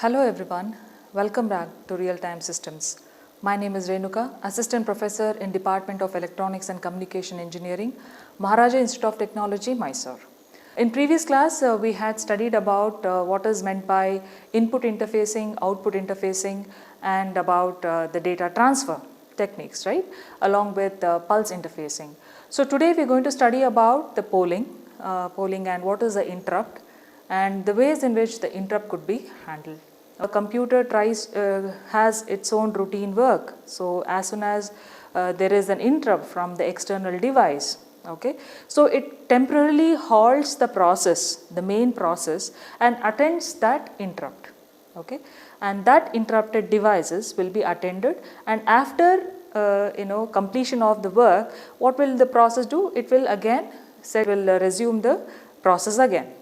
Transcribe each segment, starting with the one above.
Hello everyone, welcome back to Real Time Systems. My name is Renuka, Assistant Professor in Department of Electronics and Communication Engineering, Maharaja Institute of Technology, Mysore. In previous class, we had studied about what is meant by input interfacing, output interfacing, and about the data transfer techniques, right, along with pulse interfacing. So today we are going to study about the polling and what is the interrupt and the ways in which the interrupt could be handled. A computer has its own routine work. So as soon as there is an interrupt from the external device, okay, so it temporarily halts the process, the main process, and attends that interrupt, okay, and that interrupted devices will be attended, and after completion of the work, what will the process do? It will again resume the process again.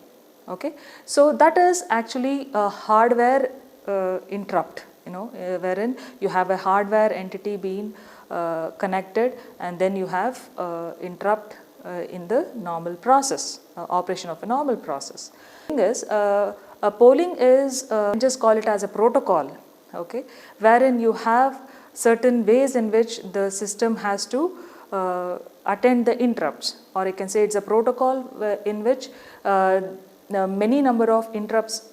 Okay, so that is actually a hardware interrupt, wherein you have a hardware entity being connected, and then you have interrupt in the normal process, operation of a normal process. The thing is, a polling is just call it as a protocol, okay, wherein you have certain ways in which the system has to attend the interrupts, or you can say it's a protocol in which many number of interrupts,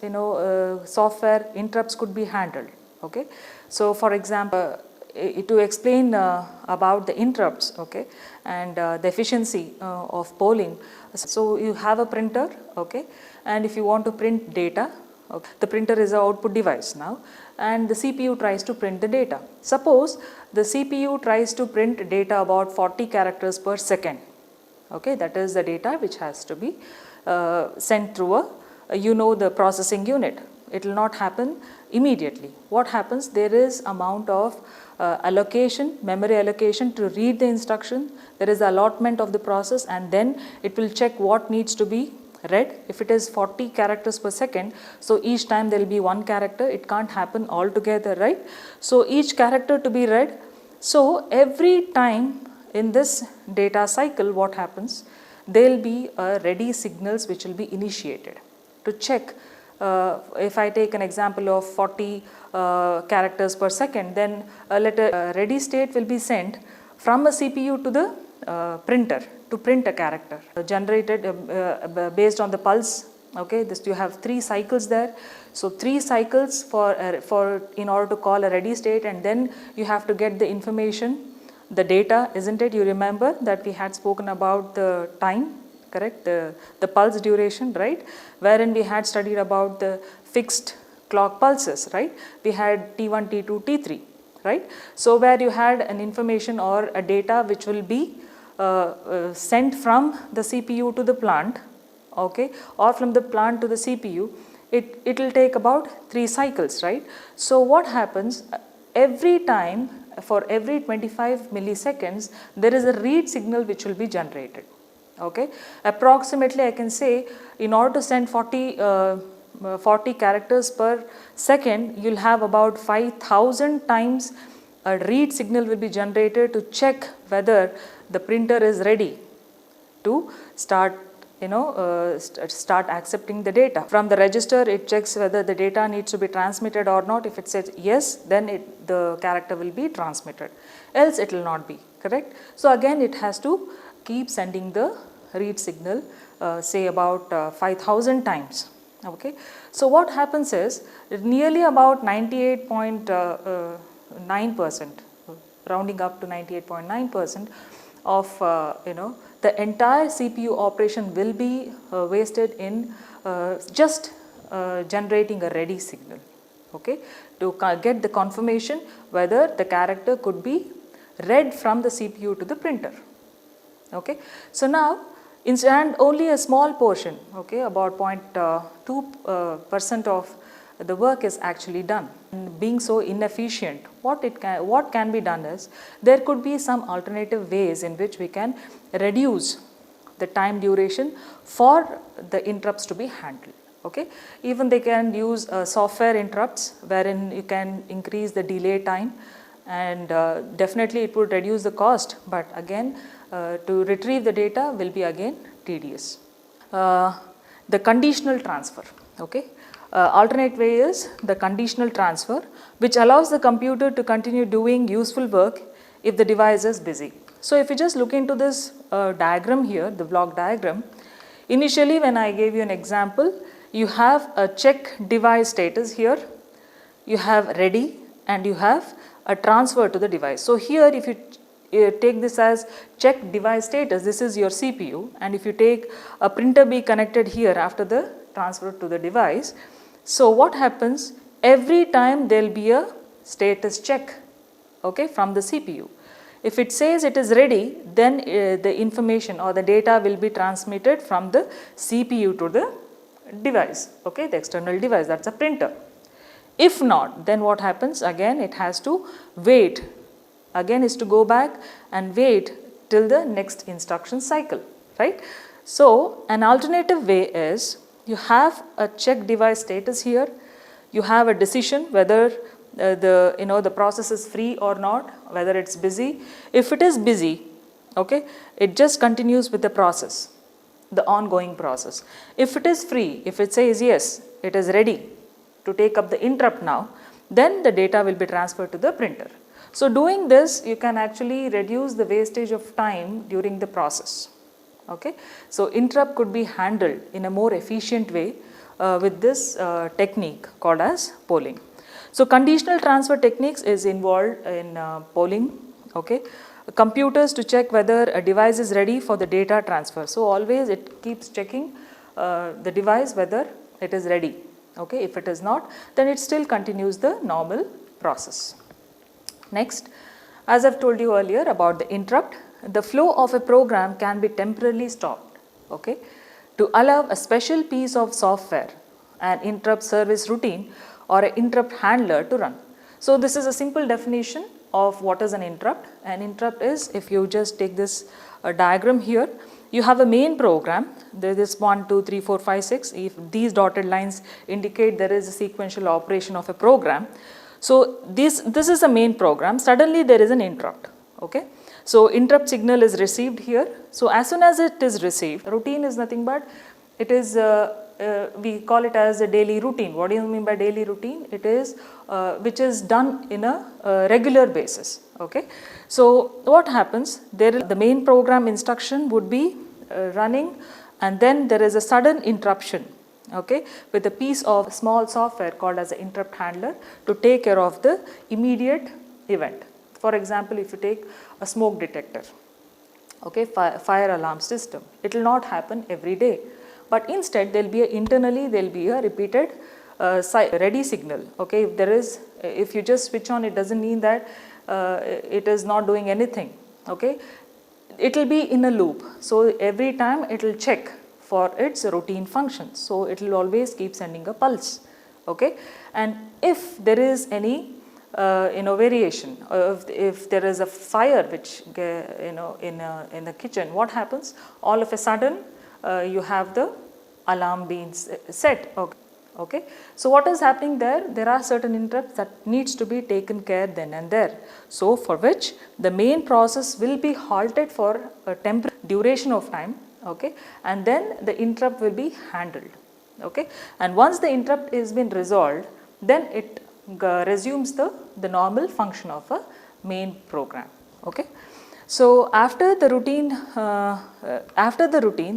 software interrupts could be handled. Okay, so for example, to explain about the interrupts, okay, and the efficiency of polling. So you have a printer, okay, and if you want to print data, okay, the printer is an output device now, and the CPU tries to print the data. Suppose the CPU tries to print data about 40 characters per second. Okay, that is the data which has to be sent through the processing unit. It will not happen immediately. What happens? There is amount of allocation, memory allocation to read the instruction. There is allotment of the process, and then it will check what needs to be read. If it is 40 characters per second, so each time there will be one character. It can't happen all together, right? So each character to be read. So every time in this data cycle, what happens? There will be ready signals which will be initiated to check. If I take an example of 40 characters per second, then a ready state will be sent from a CPU to the printer to print a character generated based on the pulse. Okay, this you have 3 cycles there. So 3 cycles for in order to call a ready state, and then you have to get the information, the data, isn't it? You remember that we had spoken about the time, correct? The pulse duration, right? Wherein we had studied about the fixed clock pulses, right? We had T1, T2, T3, right? So where you had an information or a data which will be sent from the CPU to the plant, okay, or from the plant to the CPU, it will take about 3 cycles, right? So what happens? Every time, for every 25 milliseconds, there is a read signal which will be generated. Okay, approximately I can say, in order to send 40 characters per second, you'll have about 5,000 times a read signal will be generated to check whether the printer is ready to start start accepting the data. From the register, it checks whether the data needs to be transmitted or not. If it says yes, then the character will be transmitted, else it will not be, correct? So again, it has to keep sending the read signal, say about 5,000 times. Okay, so what happens is nearly about 98.9%, rounding up to 98.9% of the entire CPU operation will be wasted in just generating a ready signal, okay, to get the confirmation whether the character could be read from the CPU to the printer. Okay, so now and only a small portion, okay, about 0.2% of the work is actually done. And being so inefficient, what can be done is, there could be some alternative ways in which we can reduce the time duration for the interrupts to be handled. Okay, even they can use software interrupts, wherein you can increase the delay time, and definitely it would reduce the cost, but again to retrieve the data will be again tedious. The conditional transfer, okay, Alternate way is the conditional transfer, which allows the computer to continue doing useful work if the device is busy. So if you just look into this diagram here, the block diagram, initially when I gave you an example, you have a check device status here, you have ready, and you have a transfer to the device. So here if you take this as check device status, this is your CPU, and if you take a printer be connected here after the transfer to the device, so what happens, every time there will be a status check, okay, from the CPU. If it says it is ready, then the information or the data will be transmitted from the CPU to the device, okay, the external device, that's a printer. If not, then what happens, again it has to wait, again is to go back and wait till the next instruction cycle, right. So an alternative way is, you have a check device status here, you have a decision whether the process is free or not, whether it's busy. If it is busy, okay, it just continues with the process, the ongoing process. If it is free, if it says yes, it is ready to take up the interrupt now, then the data will be transferred to the printer. So doing this, you can actually reduce the wastage of time during the process, okay. So interrupt could be handled in a more efficient way with this technique called as polling. So conditional transfer techniques is involved in polling, okay. Computers to check whether a device is ready for the data transfer. So always it keeps checking the device whether it is ready, okay. If it is not, then it still continues the normal process. Next, as I've told you earlier about the interrupt, the flow of a program can be temporarily stopped, okay, to allow a special piece of software, an interrupt service routine or an interrupt handler to run. So this is a simple definition of what is an interrupt. An interrupt is, if you just take this diagram here, you have a main program, there is 1, 2, 3, 4, 5, 6, if these dotted lines indicate there is a sequential operation of a program. So this is a main program, suddenly there is an interrupt, okay. So interrupt signal is received here. So as soon as it is received, routine is nothing but, it is we call it as a daily routine. What do you mean by daily routine? It is which is done in a regular basis, okay. So what happens, the main program instruction would be running, and then there is a sudden interruption, okay, with a piece of small software called as an interrupt handler to take care of the immediate event. For example, if you take a smoke detector, okay, fire alarm system, it will not happen every day, but instead there will be internally there will be a repeated ready signal, okay. If you just switch on, it doesn't mean that it is not doing anything, okay. It will be in a loop, so every time it will check for its routine functions, so it will always keep sending a pulse, okay. And if there is any variation, if there is a fire which in the kitchen, what happens, all of a sudden you have the alarm being set, okay. So what is happening there are certain interrupts that needs to be taken care then and there, so for which the main process will be halted for a temporary duration of time, okay, and then the interrupt will be handled, okay. And once the interrupt is been resolved, then it resumes the normal function of a main program, okay. So after the routine,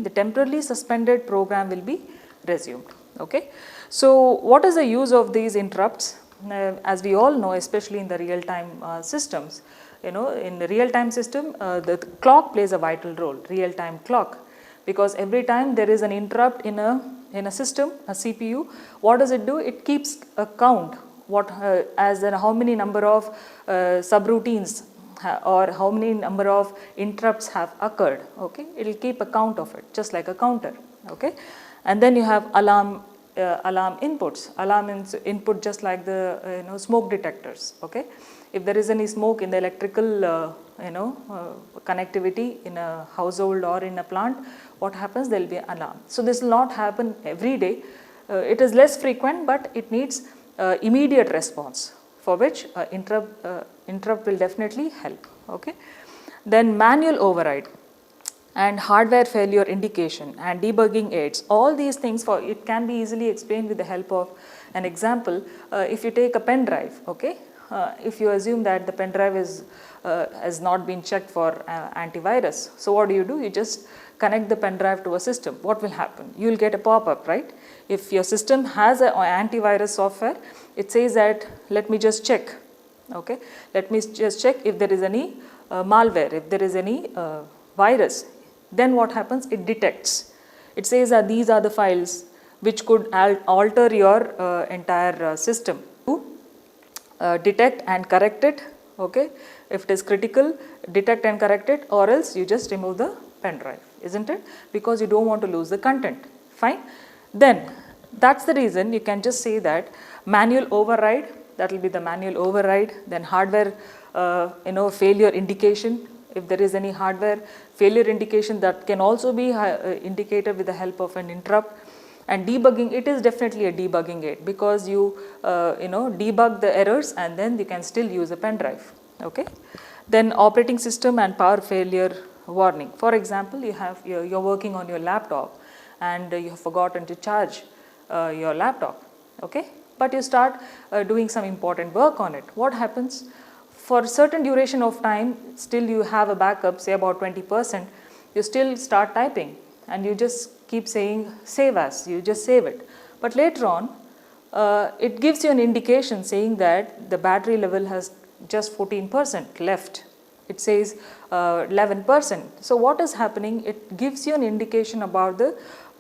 the temporarily suspended program will be resumed, okay. So what is the use of these interrupts? As we all know, especially in the real-time systems, in the real-time system, the clock plays a vital role, real-time clock, because every time there is an interrupt in a system, a CPU, what does it do? It keeps a count, how many number of subroutines or how many number of interrupts have occurred, okay. It will keep a count of it, just like a counter, okay. And then you have alarm inputs, input just like the smoke detectors, okay. If there is any smoke in the electrical connectivity in a household or in a plant, what happens, there will be an alarm. So this will not happen every day, it is less frequent, but it needs immediate response, for which interrupt will definitely help, okay. Then manual override. and hardware failure indication and debugging aids. All these things, for it can be easily explained with the help of an example. If you take a pen drive, okay, if you assume that the pen drive is has not been checked for antivirus, so what do? You just connect the pen drive to a system. What will happen? You will get a pop-up, right? If your system has an antivirus software, it says that let me just check, okay, let me just check if there is any malware, if there is any virus. Then what happens? It detects. It says that these are the files which could alter your entire system. Detect and correct it, okay. If it is critical, detect and correct it, or else you just remove the pen drive, isn't it? Because you don't want to lose the content. Fine. Then that's the reason you can just say that manual override, that will be the manual override. Then hardware failure indication, if there is any hardware failure indication, that can also be indicated with the help of an interrupt. And debugging, it is definitely a debugging aid, because you debug the errors and then you can still use a pen drive, okay. Then operating system and power failure warning. For example, you're working on your laptop and you have forgotten to charge your laptop, okay, but you start doing some important work on it. What happens? For a certain duration of time, still you have a backup, say about 20%, you still start typing and you just keep saying save as, you just save it. But later on, it gives you an indication saying that the battery level has just 14% left. It says 11%. So what is happening? It gives you an indication about the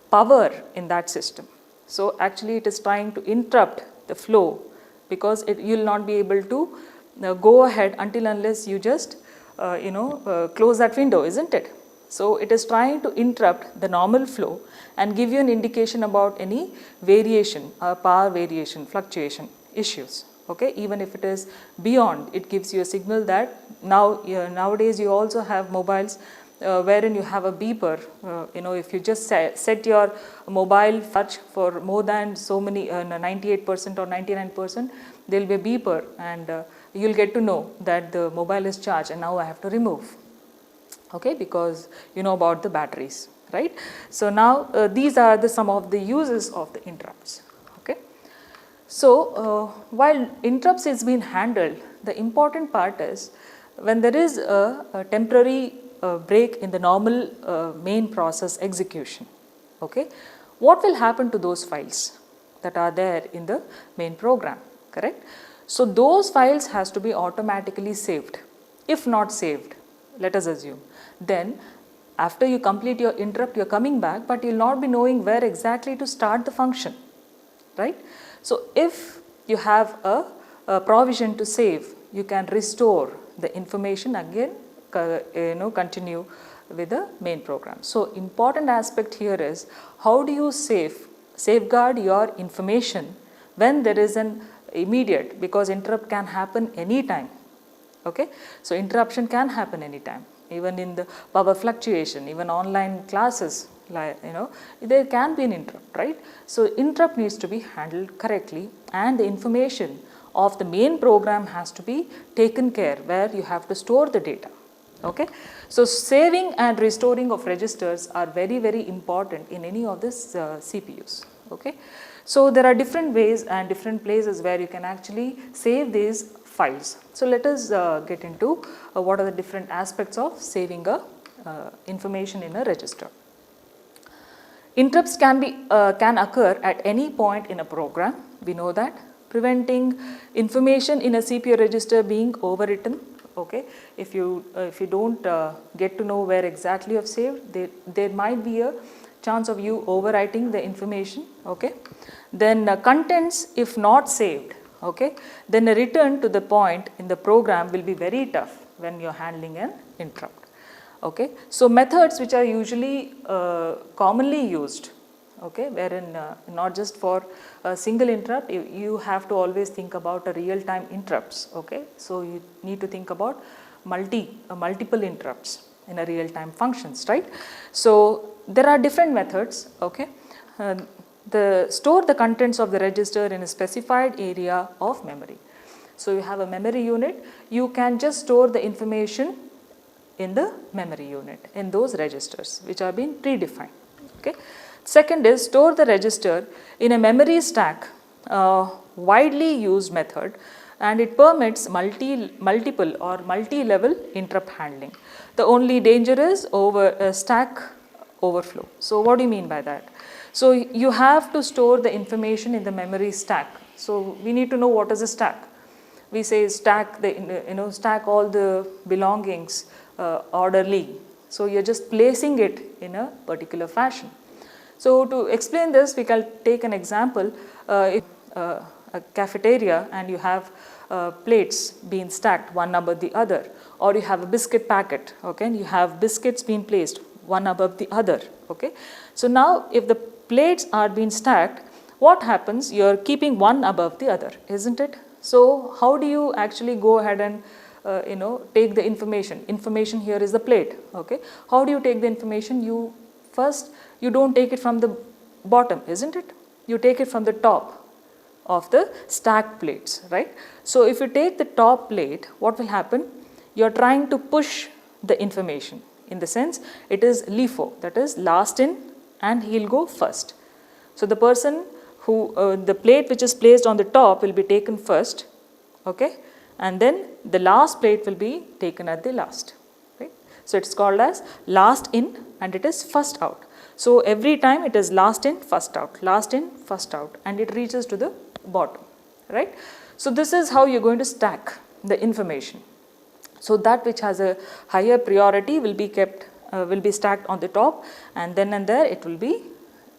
power in that system. So actually it is trying to interrupt the flow, because you will not be able to go ahead until unless you just close that window, isn't it? So it is trying to interrupt the normal flow and give you an indication about any variation, power variation, fluctuation issues, okay. Even if it is beyond, it gives you a signal that nowadays you also have mobiles wherein you have a beeper. If you just set your mobile touch for more than so many 98% or 99%, there will be a beeper, and you will get to know that the mobile is charged and now I have to remove, okay, because you know about the batteries, right. So now these are some of the uses of the interrupts, okay. So while interrupts is being handled, the important part is when there is a temporary break in the normal main process execution, okay, what will happen to those files that are there in the main program, correct? So those files has to be automatically saved. If not saved, let us assume, then after you complete your interrupt, you are coming back, but you will not be knowing where exactly to start the function, right? So if you have a provision to save, you can restore the information again, continue with the main program. So important aspect here is how do you safeguard your information when there is an immediate, because interrupt can happen anytime, okay. So interruption can happen anytime, even in the power fluctuation, even online classes, like there can be an interrupt, right? So interrupt needs to be handled correctly, and the information of the main program has to be taken care, where you have to store the data, okay. So saving and restoring of registers are very, very important in any of this CPUs, okay. So there are different ways and different places where you can actually save these files. So let us get into what are the different aspects of saving information in a register. Interrupts can occur at any point in a program. We know that, preventing information in a CPU register being overwritten, okay. If you don't get to know where exactly you have saved, there might be a chance of you overwriting the information, okay. Then contents, if not saved, okay, then a return to the point in the program will be very tough when you are handling an interrupt, okay. So methods which are usually commonly used, okay, wherein not just for a single interrupt, you have to always think about a real-time interrupts, okay. So you need to think about multiple interrupts in a real-time functions, right. So there are different methods, okay. Store the contents of the register in a specified area of memory. So you have a memory unit, you can just store the information in the memory unit, in those registers which are being predefined. Okay. Second is store the register in a memory stack, widely used method, and it permits multiple or multi-level interrupt handling. The only danger is stack overflow. So what do you mean by that? So you have to store the information in the memory stack. So we need to know what is a stack. We say stack stack all the belongings orderly. So you're just placing it in a particular fashion. So to explain this, we can take an example. If a cafeteria and you have plates being stacked one above the other, or you have a biscuit packet, okay, and you have biscuits being placed one above the other. Okay. So now if the plates are being stacked, what happens? You're keeping one above the other, isn't it? So how do you actually go ahead and take the information? Information here is the plate. Okay. How do you take the information? You don't take it from the bottom, isn't it? You take it from the top of the stacked plates, right? So if you take the top plate, what will happen? You're trying to push the information, in the sense it is LIFO, that is last in, and he'll go first. So the person who, the plate which is placed on the top will be taken first, okay, and then the last plate will be taken at the last, right? So it's called as last in and it is first out. So every time it is last in, first out, last in, first out, and it reaches to the bottom, right? So this is how you're going to stack the information. So that which has a higher priority will be kept, will be stacked on the top, and then and there it will be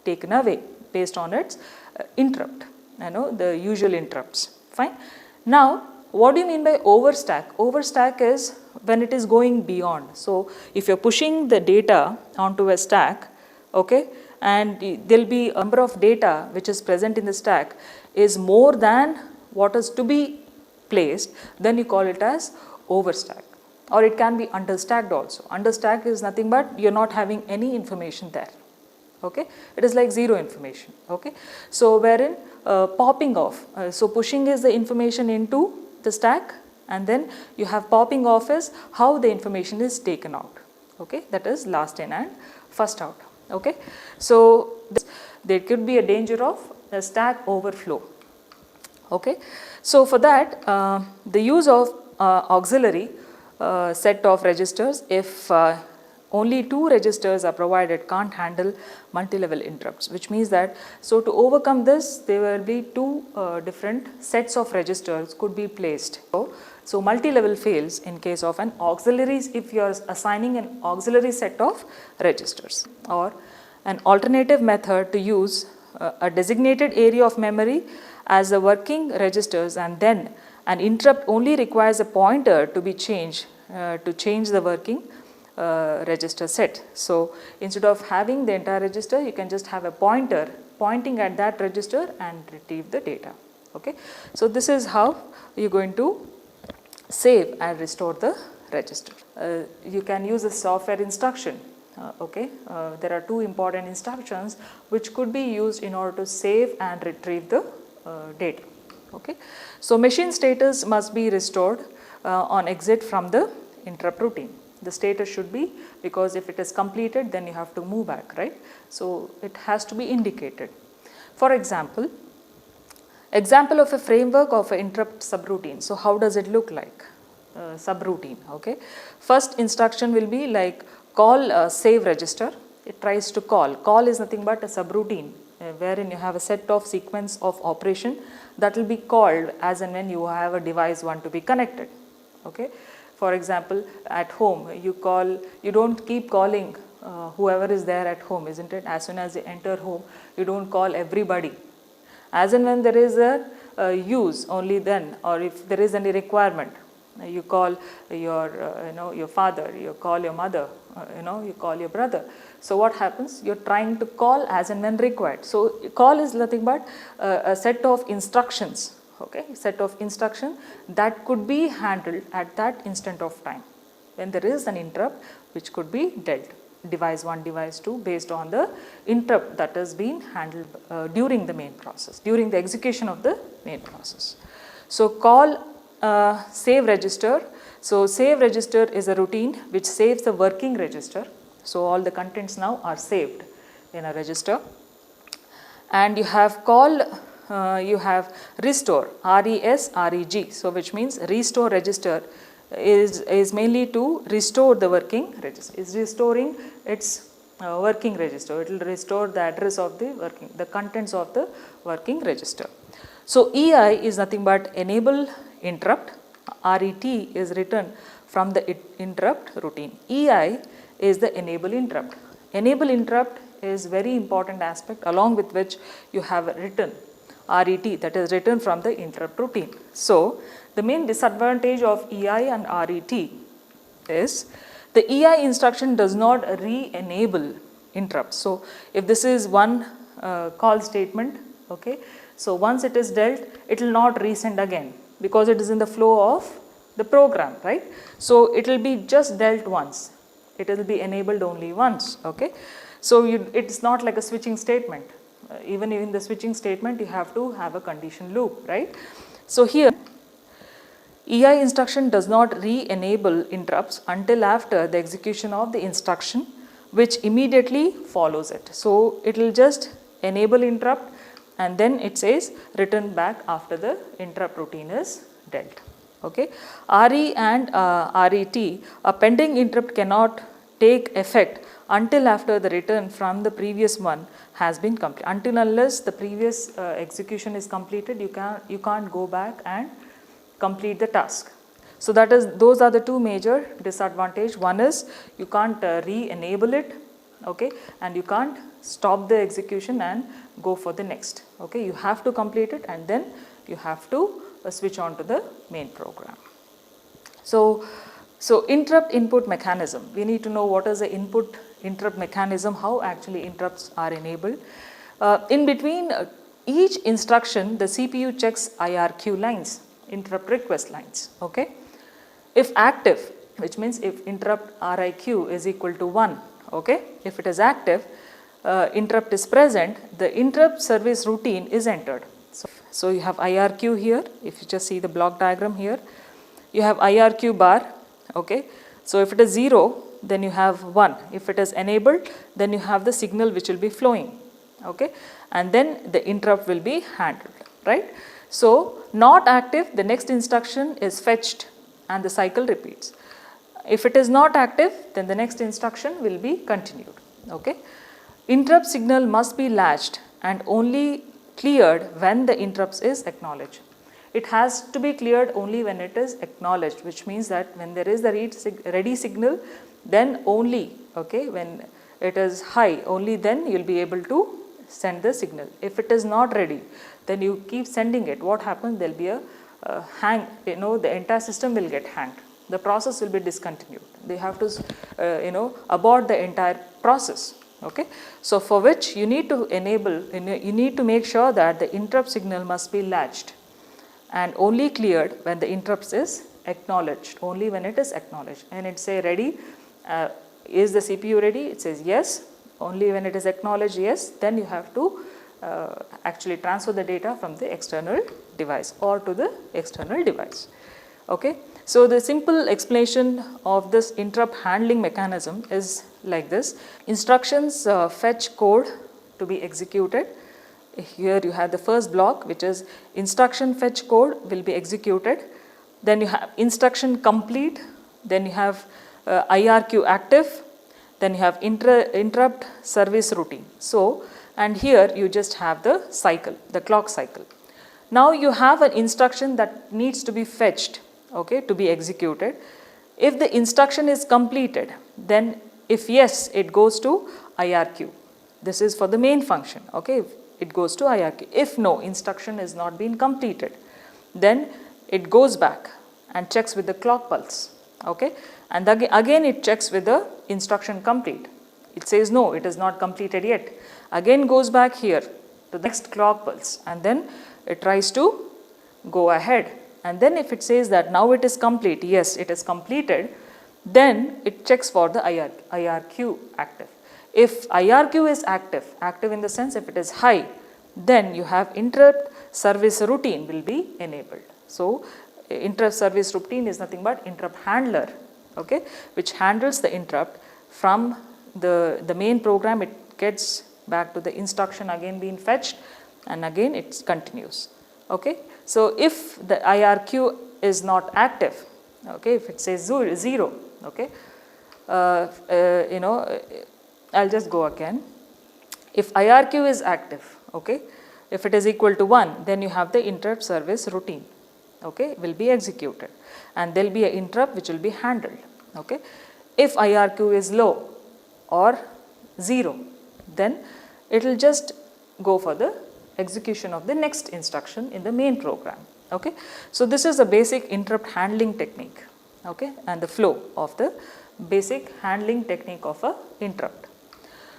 taken away based on its interrupt, the usual interrupts. Fine. Now, what do you mean by overstack? Overstack is when it is going beyond. So if you're pushing the data onto a stack, okay, and there will be a number of data which is present in the stack is more than what is to be placed, then you call it as overstack. Or it can be understacked also. Understack is nothing but you're not having any information there. Okay, it is like zero information. Okay, so wherein popping off, so pushing is the information into the stack, and then you have popping off is how the information is taken out. Okay, that is last in and first out. Okay, so there could be a danger of a stack overflow. Okay, so for that the use of auxiliary set of registers, if only two registers are provided, can't handle multi-level interrupts, which means that, so to overcome this, there will be two different sets of registers could be placed. So multi-level fails in case of an auxiliary, if you are assigning an auxiliary set of registers. Or an alternative method to use a designated area of memory as the working registers, and then an interrupt only requires a pointer to be changed to change the working register set. So instead of having the entire register, you can just have a pointer pointing at that register and retrieve the data. Okay. So this is how you're going to save and restore the register. You can use a software instruction. There are two important instructions which could be used in order to save and retrieve the data. Okay. So machine status must be restored on exit from the interrupt routine. The status should be, because if it is completed, then you have to move back, right? So it has to be indicated. For example of a framework of an interrupt subroutine. So how does it look like? Subroutine. Okay. First instruction will be like call save register. It tries to call. Call is nothing but a subroutine wherein you have a set of sequence of operation that will be called as and when you have a device want to be connected. Okay. For example, at home, you don't keep calling whoever is there at home, isn't it? As soon as you enter home, you don't call everybody. As and when there is a use, only then, or if there is any requirement, you call your father, you call your mother, you call your brother. So what happens? You're trying to call as and when required. So call is nothing but a set of instructions. Okay, set of instruction that could be handled at that instant of time when there is an interrupt which could be dealt, device 1, device 2, based on the interrupt that is being handled during the main process, during the execution of the main process. So call save register. So save register is a routine which saves the working register. So all the contents now are saved in a register. And you have call, you have restore, RESREG, so which means restore register is mainly to restore the working register, is restoring its working register. It will restore the address of the contents of the working register. So EI is nothing but enable interrupt, RET is written from the interrupt routine. EI is the enable interrupt. Enable interrupt is very important aspect along with which you have written RET, that is written from the interrupt routine. So the main disadvantage of EI and RET is the EI instruction does not re-enable interrupt. So if this is one call statement, okay, so once it is dealt, it will not resend again because it is in the flow of the program, right? So it will be just dealt once. It will be enabled only once, okay? So it's not like a switching statement. Even in the switching statement, you have to have a condition loop, right? So here, EI instruction does not re-enable interrupts until after the execution of the instruction which immediately follows it. So it will just enable interrupt and then it says return back after the interrupt routine is dealt. Okay. RE and RET, a pending interrupt cannot take effect until after the return from the previous one has been completed. Until unless the previous execution is completed, you can't go back and complete the task. So those are the two major disadvantages. One is you can't re-enable it, okay, and you can't stop the execution and go for the next. Okay, you have to complete it and then you have to switch on to the main program. So interrupt input mechanism. We need to know what is the input interrupt mechanism, how actually interrupts are enabled. In between each instruction, the CPU checks IRQ lines, interrupt request lines. Okay. If active, which means if interrupt RIQ is equal to 1, okay, if it is active, interrupt is present, the interrupt service routine is entered. So you have IRQ here, if you just see the block diagram here, you have IRQ bar, okay. So if it is 0, then you have 1. If it is enabled, then you have the signal which will be flowing, okay, and then the interrupt will be handled, right. So not active, the next instruction is fetched and the cycle repeats. If it is not active, then the next instruction will be continued, okay. Interrupt signal must be latched and only cleared when the interrupt is acknowledged. It has to be cleared only when it is acknowledged, which means that when there is the ready signal, then only, okay, when it is high, only then you will be able to send the signal. If it is not ready, then you keep sending it. What happens? There will be a hang, the entire system will get hanged. The process will be discontinued. They have to, abort the entire process. Okay. So for which you need to enable, you need to make sure that the interrupt signal must be latched and only cleared when the interrupt is acknowledged, only when it is acknowledged. And it say ready, is the CPU ready? It says yes, only when it is acknowledged yes, then you have to actually transfer the data from the external device or to the external device. Okay. So the simple explanation of this interrupt handling mechanism is like this. Instructions fetch code to be executed. Here you have the first block, which is instruction fetch code will be executed. Then you have instruction complete. Then you have IRQ active. Then you have interrupt service routine. So, and here you just have the cycle, the clock cycle. Now you have an instruction that needs to be fetched, okay, to be executed. If the instruction is completed, then if yes, it goes to IRQ. This is for the main function, okay, it goes to IRQ. If no, instruction is not been completed, then it goes back and checks with the clock pulse, okay, and again it checks with the instruction complete. It says no, it is not completed yet. Again goes back here to the next clock pulse and then it tries to go ahead. And then if it says that now it is complete, yes, it is completed, then it checks for the IRQ active. If IRQ is active in the sense if it is high, then you have interrupt service routine will be enabled. So interrupt service routine is nothing but interrupt handler, okay, which handles the interrupt from the main program. It gets back to the instruction again being fetched, and again it continues. Okay. So if the IRQ is not active, okay, if it says 0, okay, I'll just go again. If IRQ is active, okay, if it is equal to 1, then you have the interrupt service routine, okay, will be executed, and there will be an interrupt which will be handled. Okay. If IRQ is low or 0, then it will just go for the execution of the next instruction in the main program. Okay. So this is the basic interrupt handling technique, okay, and the flow of the basic handling technique of a interrupt.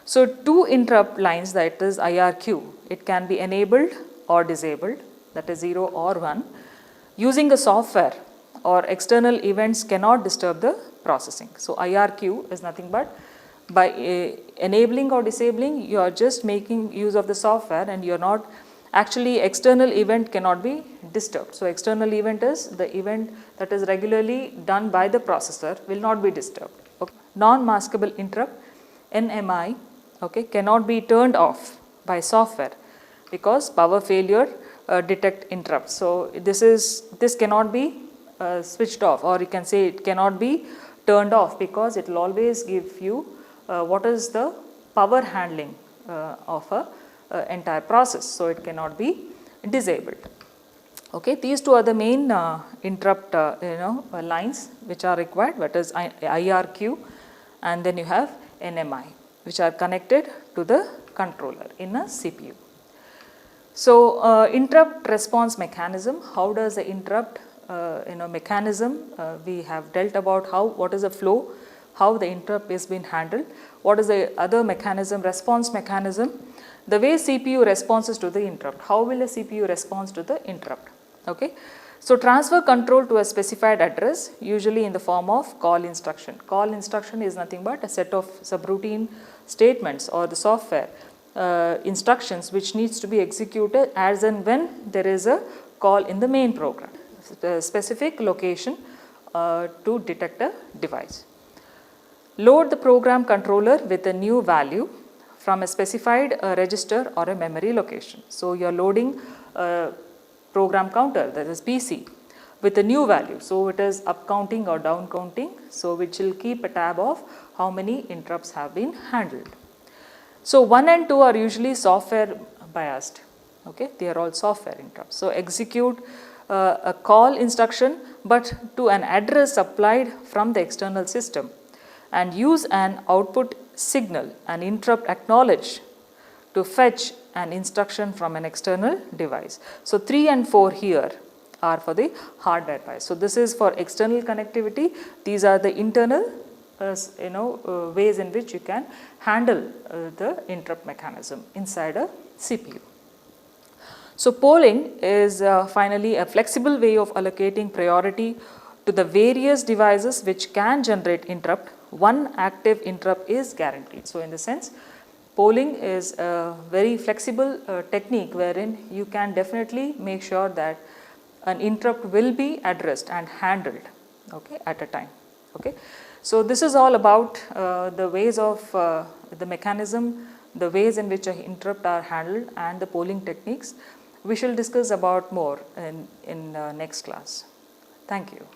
So two interrupt lines, that is IRQ, it can be enabled or disabled, that is 0 or 1. Using a software or external events cannot disturb the processing. So IRQ is nothing but by enabling or disabling, you are just making use of the software, and you are not actually, external event cannot be disturbed. So external event is the event that is regularly done by the processor will not be disturbed. Okay. Non-maskable interrupt, NMI, okay, cannot be turned off by software because power failure detect interrupts. So this cannot be switched off, or you can say it cannot be turned off, because it will always give you what is the power handling of a entire process. So it cannot be disabled. Okay, these two are the main interrupt lines which are required, that is IRQ, and then you have NMI, which are connected to the controller in a CPU. So interrupt response mechanism, how does the interrupt mechanism, we have dealt about what is the flow, how the interrupt is being handled. What is the other mechanism, response mechanism, the way CPU responses to the interrupt, how will a CPU respond to the interrupt. Okay. So transfer control to a specified address, usually in the form of call instruction. Call instruction is nothing but a set of subroutine statements or the software instructions which needs to be executed as and when there is a call in the main program, a specific location to detect a device. Load the program controller with a new value from a specified register or a memory location. So you are loading a program counter, that is PC, with a new value. So it is up counting or down counting, so which will keep a tab of how many interrupts have been handled. So 1 and 2 are usually software biased, okay, they are all software interrupts. So execute a call instruction but to an address supplied from the external system, and use an output signal, an interrupt acknowledge, to fetch an instruction from an external device. So 3 and 4 here are for the hardware bias. So this is for external connectivity. These are the internal ways in which you can handle the interrupt mechanism inside a CPU. So polling is finally a flexible way of allocating priority to the various devices which can generate interrupt. One active interrupt is guaranteed. So in the sense, polling is a very flexible technique wherein you can definitely make sure that an interrupt will be addressed and handled, okay, at a time. Okay. So this is all about the ways of the mechanism, the ways in which an interrupt are handled, and the polling techniques. We shall discuss about more in next class. Thank you.